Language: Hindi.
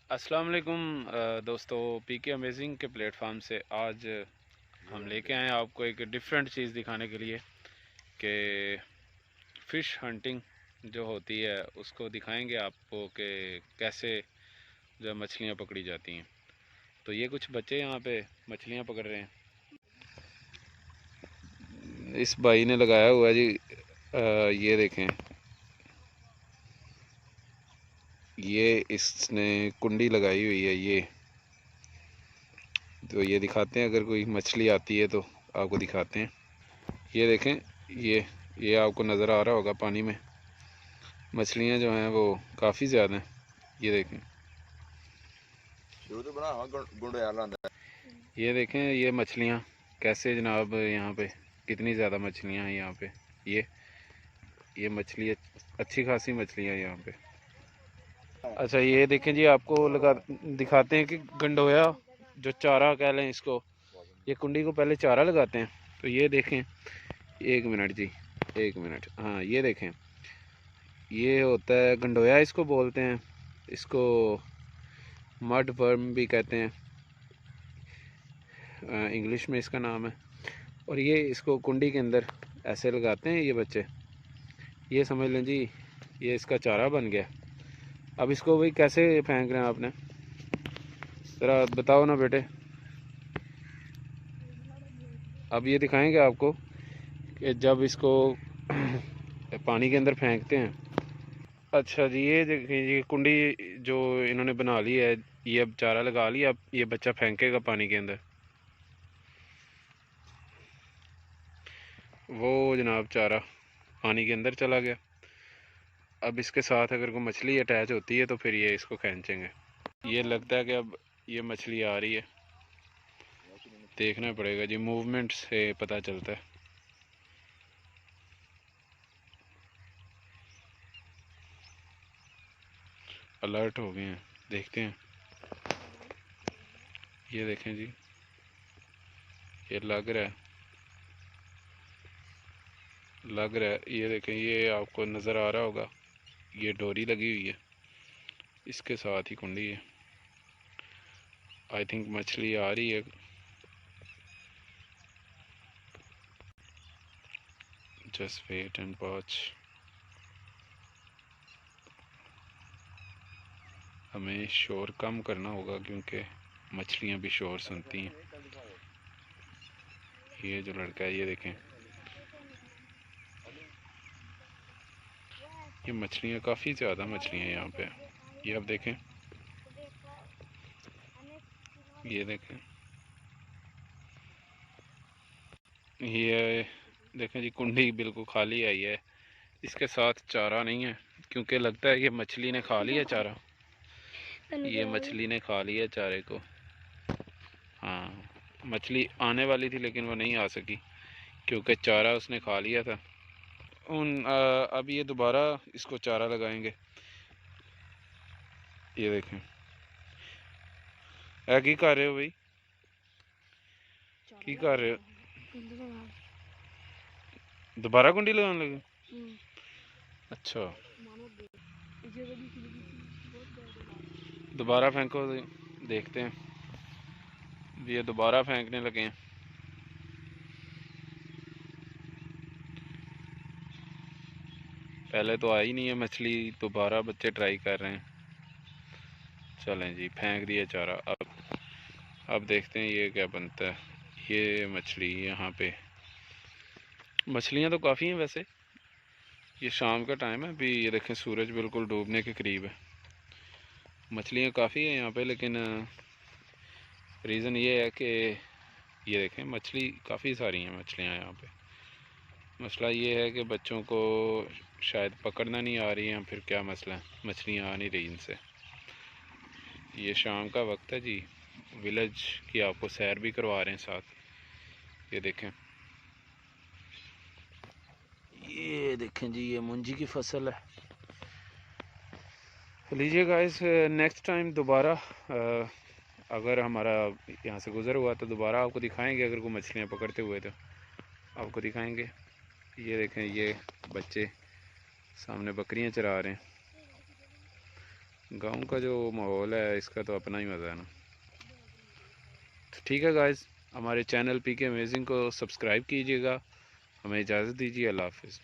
अस्सलाम वालेकुम दोस्तों, पीके अमेजिंग के प्लेटफार्म से आज हम लेके आए हैं आपको एक डिफरेंट चीज़ दिखाने के लिए कि फ़िश हंटिंग जो होती है उसको दिखाएंगे आपको कि कैसे जो मछलियाँ पकड़ी जाती हैं। तो ये कुछ बच्चे यहाँ पे मछलियाँ पकड़ रहे हैं। इस भाई ने लगाया हुआ है जी, ये देखें, ये इसने कुंडी लगाई हुई है। ये तो ये दिखाते हैं, अगर कोई मछली आती है तो आपको दिखाते हैं। ये देखें, ये आपको नज़र आ रहा होगा पानी में मछलियाँ जो हैं वो काफ़ी ज़्यादा हैं। ये देखें, ये देखें ये मछलियाँ कैसे जनाब, यहाँ पे कितनी ज़्यादा मछलियाँ हैं यहाँ पे। ये मछली अच्छी खासी मछलियाँ हैं यहाँ पे। अच्छा ये देखें जी, आपको लगा दिखाते हैं कि गंडोया जो चारा कह लें इसको, ये कुंडी को पहले चारा लगाते हैं। तो ये देखें, एक मिनट जी, एक मिनट, हाँ ये देखें, ये होता है गंडोया इसको बोलते हैं। इसको मड वर्म भी कहते हैं, इंग्लिश में इसका नाम है। और ये इसको कुंडी के अंदर ऐसे लगाते हैं ये बच्चे। ये समझ लें जी, ये इसका चारा बन गया। अब इसको भाई कैसे फेंक रहे हैं आपने, ज़रा बताओ ना बेटे। अब ये दिखाएंगे आपको कि जब इसको पानी के अंदर फेंकते हैं। अच्छा जी, ये देखिए, ये कुंडी जो इन्होंने बना ली है, ये अब चारा लगा लिया। अब ये बच्चा फेंकेगा पानी के अंदर। वो जनाब चारा पानी के अंदर चला गया। अब इसके साथ अगर कोई मछली अटैच होती है तो फिर ये इसको खींचेंगे। ये लगता है कि अब ये मछली आ रही है, देखना पड़ेगा जी, मूवमेंट से पता चलता है। अलर्ट हो गए हैं, देखते हैं। ये देखें जी, ये लग रहा है, लग रहा है। ये देखें, ये आपको नज़र आ रहा होगा, ये डोरी लगी हुई है, इसके साथ ही कुंडी है। आई थिंक मछली आ रही है। Just wait and watch. हमें शोर कम करना होगा क्योंकि मछलियाँ भी शोर सुनती हैं। ये जो लड़का है, ये देखें, ये मछलियाँ काफ़ी ज़्यादा मछलियाँ हैं यहाँ पे। ये अब देखें, ये देखें, ये देखें जी, कुंडी बिल्कुल खाली आई है। इसके साथ चारा नहीं है क्योंकि लगता है ये मछली ने खा लिया चारा। ये मछली ने खा लिया चारे को। हाँ, मछली आने वाली थी लेकिन वो नहीं आ सकी क्योंकि चारा उसने खा लिया था। अब ये दोबारा इसको चारा लगाएंगे। ये देखें, है की कर रहे हो भाई, की कर रहे हो? दोबारा कुंडी लगाने लगे? अच्छा, दोबारा फेंको, देखते हैं। ये दोबारा फेंकने लगे हैं। पहले तो आई नहीं है मछली, दोबारा बच्चे ट्राई कर रहे हैं। चलें जी, फेंक दिया चारा। अब देखते हैं ये क्या बनता है। ये मछली यहाँ पे, मछलियाँ तो काफ़ी हैं वैसे। ये शाम का टाइम है अभी, ये देखें सूरज बिल्कुल डूबने के करीब है। मछलियाँ काफ़ी हैं यहाँ पे, लेकिन रीज़न ये है कि ये देखें मछली काफ़ी सारी हैं मछलियाँ यहाँ पे। मसला ये है कि बच्चों को शायद पकड़ना नहीं आ रही है, फिर क्या मसला है, मछलियाँ आ नहीं रही इनसे। ये शाम का वक्त है जी, विलेज की आपको सैर भी करवा रहे हैं साथ। ये देखें जी, ये मुंजी की फसल है। लीजिए गाइस, नेक्स्ट टाइम दोबारा अगर हमारा यहाँ से गुज़र हुआ तो दोबारा आपको दिखाएंगे। अगर कोई मछलियाँ पकड़ते हुए तो आपको दिखाएंगे। ये देखें, ये बच्चे सामने बकरियाँ चरा रहे हैं। गांव का जो माहौल है इसका तो अपना ही मज़ा है ना। तो ठीक है गाइस, हमारे चैनल पीके अमेजिंग को सब्सक्राइब कीजिएगा। हमें इजाज़त दीजिए, अल्लाह हाफिज़।